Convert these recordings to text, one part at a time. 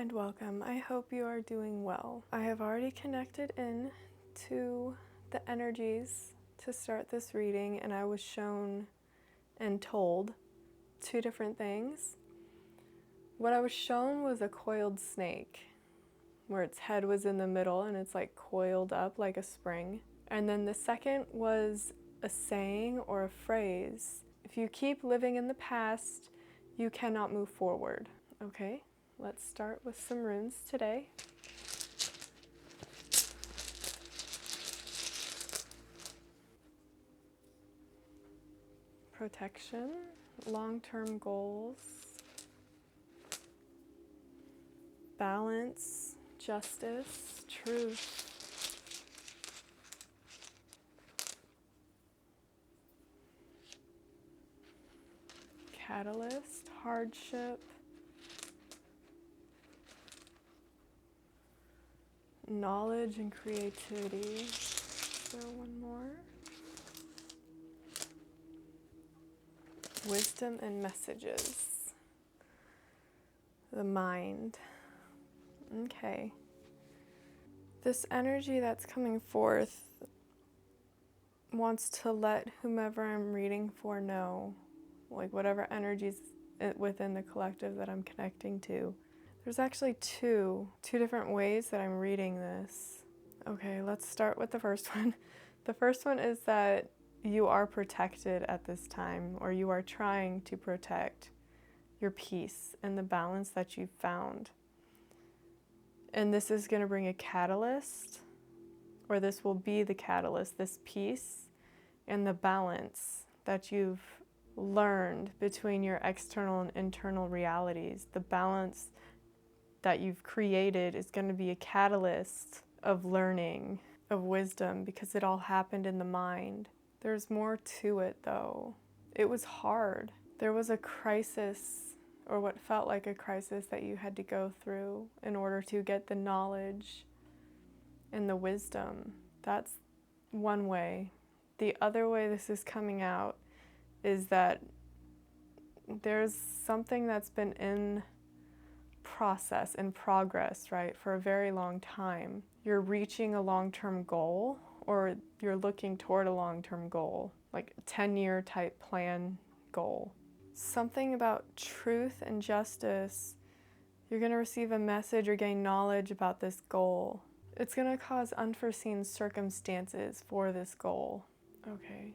and welcome. I hope you are doing well. I have already connected in to the energies to start this reading, and I was shown and told two different things. What I was shown was a coiled snake, where its head was in the middle and it's like coiled up like a spring. And then the second was a saying or a phrase. If you keep living in the past, you cannot move forward. Okay, let's start with some runes today. Protection, long-term goals, balance, justice, truth, catalyst, hardship, knowledge and creativity. Is there one more? Wisdom and messages. The mind. Okay. This energy that's coming forth wants to let whomever I'm reading for know, like whatever energies within the collective that I'm connecting to. There's actually two different ways that I'm reading this. Okay, let's start with the first one. The first one is that you are protected at this time, or you are trying to protect your peace and the balance that you've found. And this is going to bring a catalyst, or this will be the catalyst, this peace and the balance that you've learned between your external and internal realities. The balance that you've created is going to be a catalyst of learning, of wisdom, because it all happened in the mind. There's more to it though. It was hard. There was a crisis, or what felt like a crisis, that you had to go through in order to get the knowledge and the wisdom. That's one way. The other way this is coming out is that there's something that's been in process, in progress, right, for a very long time. You're reaching a long-term goal, or you're looking toward a long-term goal, like a 10-year type plan goal. Something about truth and justice. You're going to receive a message or gain knowledge about this goal. It's going to cause unforeseen circumstances for this goal. Okay.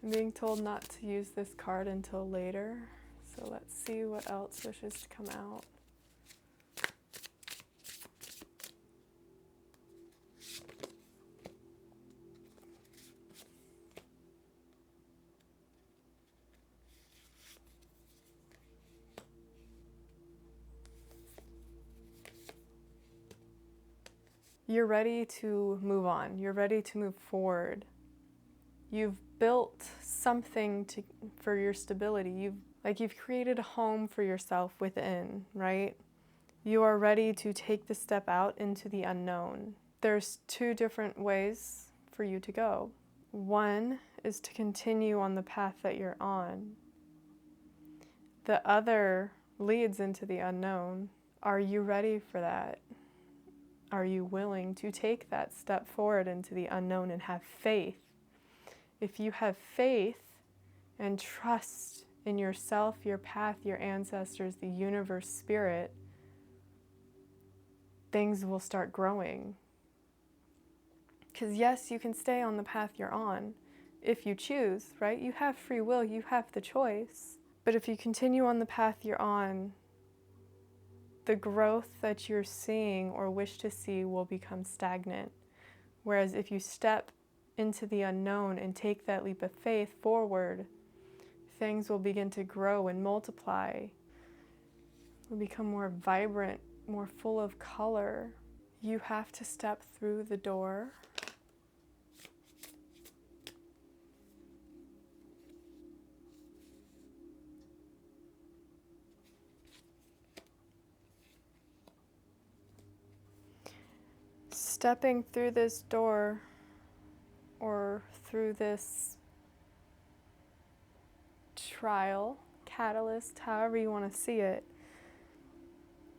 I'm being told not to use this card until later, so let's see what else wishes to come out. You're ready to move on. You're ready to move forward. You've built something for your stability. You've created a home for yourself within, right? You are ready to take the step out into the unknown. There's two different ways for you to go. One is to continue on the path that you're on. The other leads into the unknown. Are you ready for that? Are you willing to take that step forward into the unknown and have faith? If you have faith and trust in yourself, your path, your ancestors, the universe, spirit, things will start growing. Because yes, you can stay on the path you're on if you choose, right? You have free will, you have the choice. But if you continue on the path you're on, the growth that you're seeing or wish to see will become stagnant. Whereas if you step into the unknown and take that leap of faith forward, things will begin to grow and multiply. Will become more vibrant, more full of color. You have to step through the door. Stepping through this door, or through this trial, catalyst, however you want to see it,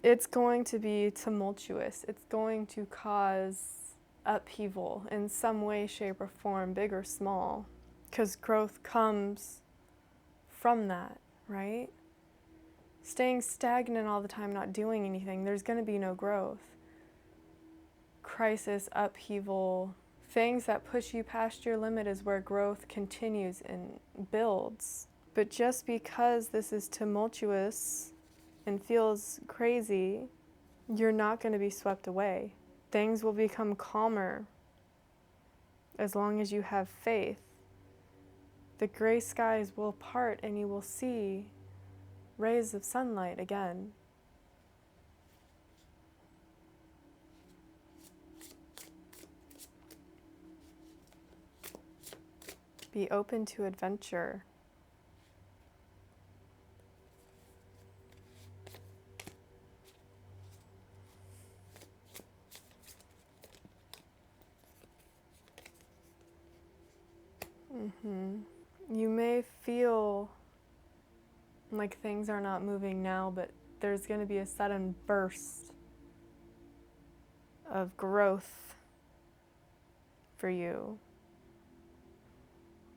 it's going to be tumultuous. It's going to cause upheaval in some way, shape, or form, big or small, because growth comes from that, right? Staying stagnant all the time, not doing anything, there's going to be no growth. Crisis, upheaval, things that push you past your limit is where growth continues and builds. But just because this is tumultuous and feels crazy, you're not going to be swept away. Things will become calmer as long as you have faith. The gray skies will part and you will see rays of sunlight again. Be open to adventure. You may feel like things are not moving now, but there's going to be a sudden burst of growth for you.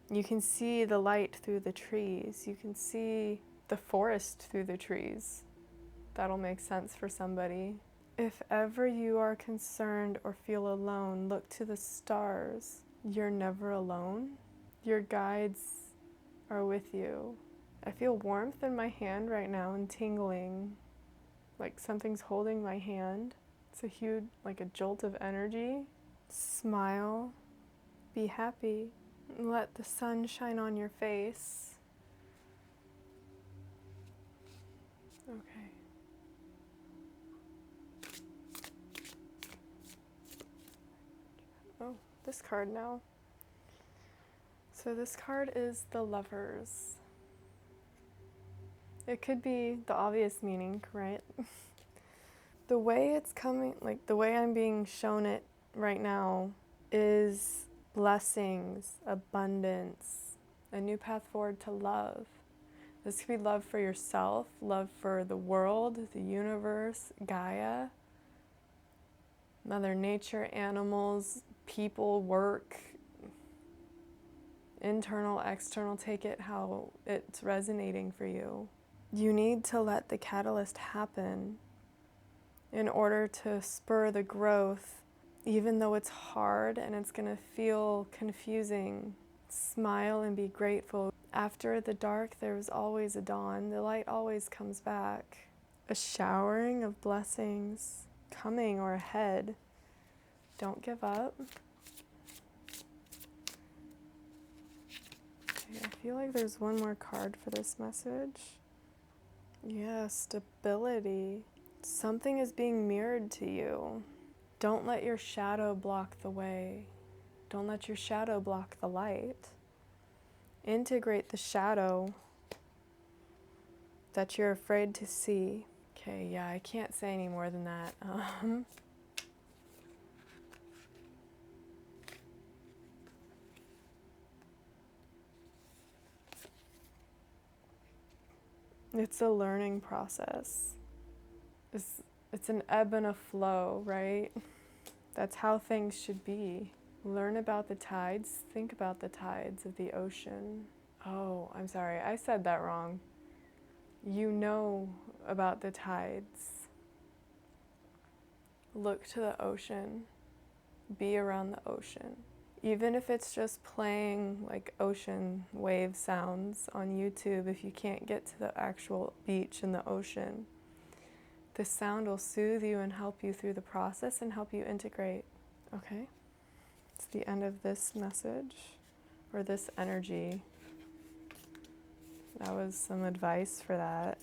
You can see the light through the trees. You can see the forest through the trees. That'll make sense for somebody. If ever you are concerned or feel alone, look to the stars. You're never alone. Your guides are with you. I feel warmth in my hand right now and tingling, like something's holding my hand. It's a huge, like a jolt of energy. Smile, be happy, let the sun shine on your face. Okay. Oh, this card now. So this card is the Lovers. It could be the obvious meaning, right? The way it's coming, like the way I'm being shown it right now, is blessings, abundance, a new path forward to love. This could be love for yourself, love for the world, the universe, Gaia, Mother Nature, animals, people, work, internal, external, take it how it's resonating for you. You need to let the catalyst happen in order to spur the growth, even though it's hard and it's going to feel confusing. Smile and be grateful. After the dark, there's always a dawn. The light always comes back. A showering of blessings coming or ahead. Don't give up. Okay, I feel like there's one more card for this message. Yeah, stability. Something is being mirrored to you. Don't let your shadow block the way. Don't let your shadow block the light. Integrate the shadow that you're afraid to see. Okay, yeah, I can't say any more than that. It's a learning process. It's an ebb and a flow, right? That's how things should be. Learn about the tides. Think about the tides of the ocean. Oh, I'm sorry, I said that wrong. You know about the tides. Look to the ocean. Be around the ocean. Even if it's just playing like ocean wave sounds on YouTube, if you can't get to the actual beach and the ocean, the sound will soothe you and help you through the process and help you integrate. Okay? It's the end of this message, or this energy. That was some advice for that.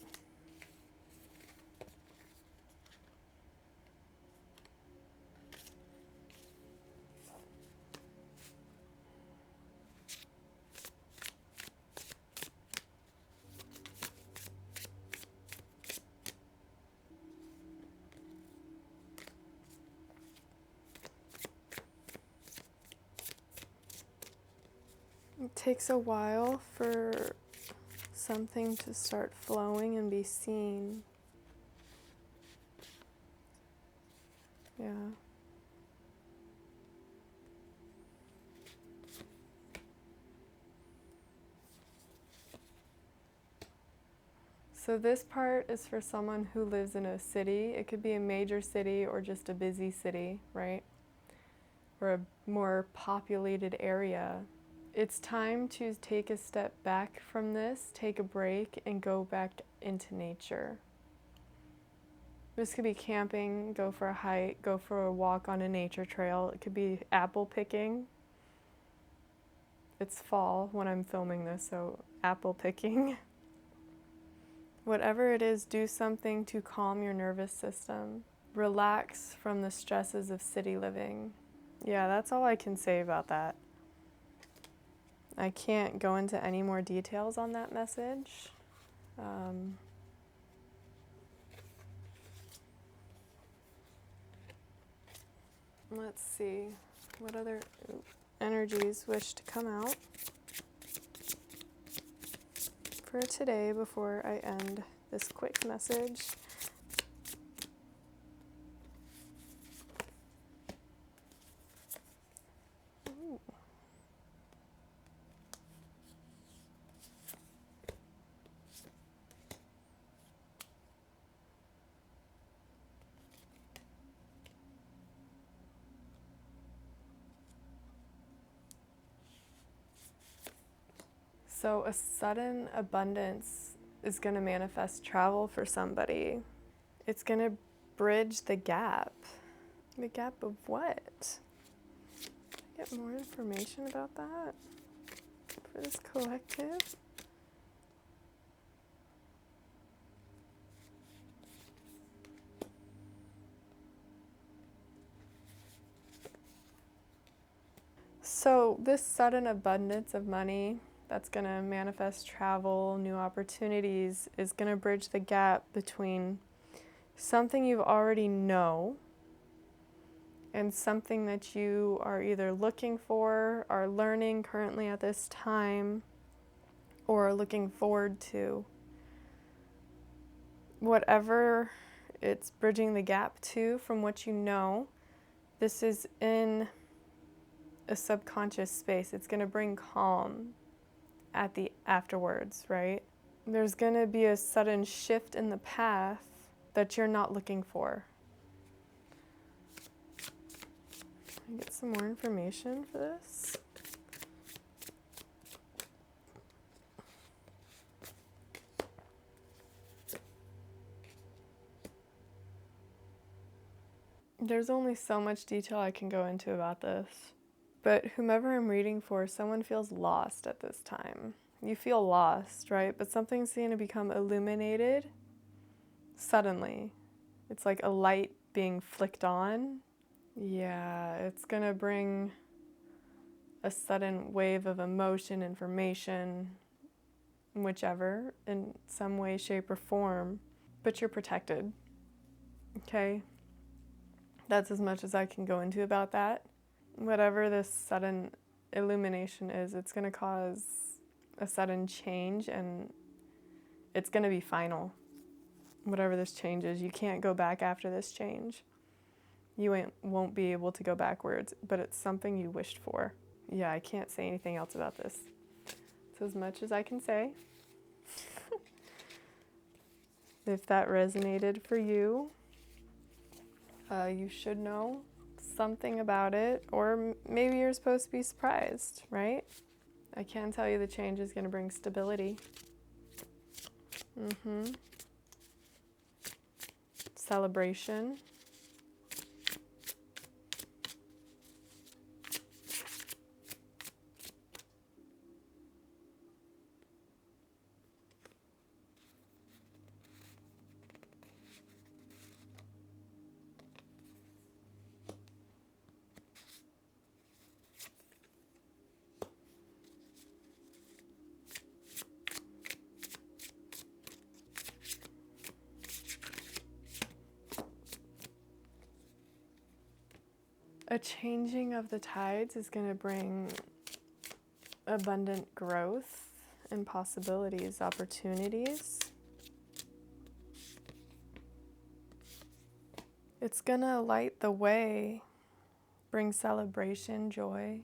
It takes a while for something to start flowing and be seen. Yeah. So this part is for someone who lives in a city. It could be a major city or just a busy city, right? Or a more populated area. It's time to take a step back from this, take a break, and go back into nature. This could be camping, go for a hike, go for a walk on a nature trail. It could be apple picking. It's fall when I'm filming this, so apple picking. Whatever it is, do something to calm your nervous system. Relax from the stresses of city living. Yeah, that's all I can say about that. I can't go into any more details on that message. Let's see, what other energies wish to come out for today before I end this quick message. Ooh. So a sudden abundance is going to manifest travel for somebody. It's going to bridge the gap. The gap of what? Get more information about that for this collective? So this sudden abundance of money that's going to manifest travel, new opportunities, is going to bridge the gap between something you already know and something that you are either looking for, are learning currently at this time, or looking forward to. Whatever it's bridging the gap to from what you know, this is in a subconscious space. It's going to bring calm at the afterwards, right? There's going to be a sudden shift in the path that you're not looking for. Can I get some more information for this? There's only so much detail I can go into about this. But whomever I'm reading for, someone feels lost at this time. You feel lost, right? But something's going to become illuminated suddenly. It's like a light being flicked on. Yeah, it's going to bring a sudden wave of emotion, information, whichever, in some way, shape, or form. But you're protected, okay? That's as much as I can go into about that. Whatever this sudden illumination is, it's going to cause a sudden change, and it's going to be final. Whatever this change is, you can't go back after this change. You won't be able to go backwards, but it's something you wished for. Yeah, I can't say anything else about this. It's as much as I can say. If that resonated for you, you should know something about it, or maybe you're supposed to be surprised, right? I can tell you the change is going to bring stability. Celebration. A changing of the tides is going to bring abundant growth and possibilities, opportunities. It's gonna light the way, bring celebration, joy.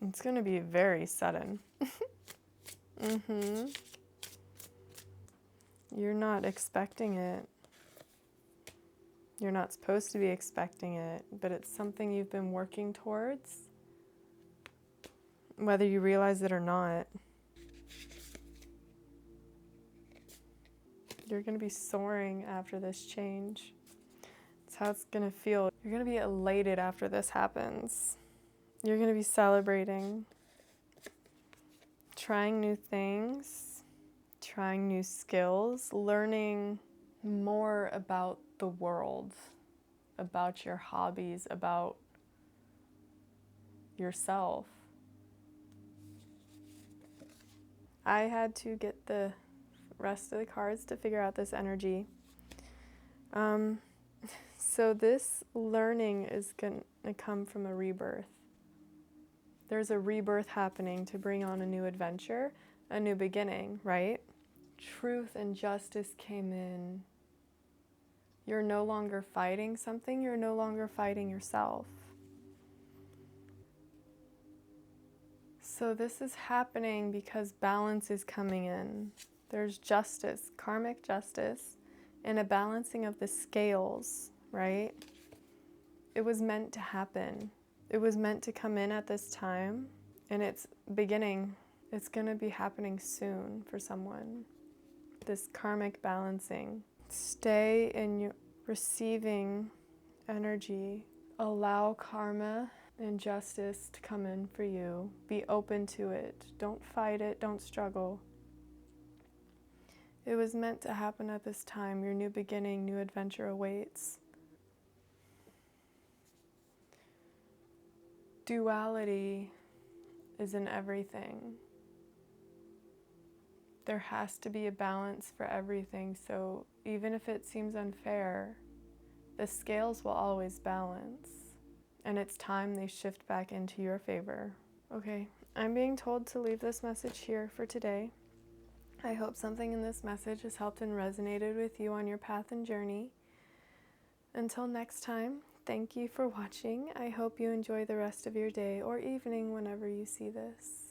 It's gonna be very sudden. You're not expecting it. You're not supposed to be expecting it, but it's something you've been working towards, whether you realize it or not. You're going to be soaring after this change. It's how it's going to feel. You're going to be elated after this happens. You're going to be celebrating, trying new things, trying new skills, learning more about the world, about your hobbies, about yourself. I had to get the rest of the cards to figure out this energy. So this learning is going to come from a rebirth. There's a rebirth happening to bring on a new adventure, a new beginning, right? Truth and justice came in. You're no longer fighting something, you're no longer fighting yourself. So this is happening because balance is coming in. There's justice, karmic justice, and a balancing of the scales, right? It was meant to happen. It was meant to come in at this time, and it's beginning. It's going to be happening soon for someone. This karmic balancing. Stay in your receiving energy. Allow karma and justice to come in for you. Be open to it. Don't fight it. Don't struggle. It was meant to happen at this time. Your new beginning, new adventure awaits. Duality is in everything. There has to be a balance for everything, so even if it seems unfair, the scales will always balance, and it's time they shift back into your favor. Okay, I'm being told to leave this message here for today. I hope something in this message has helped and resonated with you on your path and journey. Until next time, thank you for watching. I hope you enjoy the rest of your day or evening whenever you see this.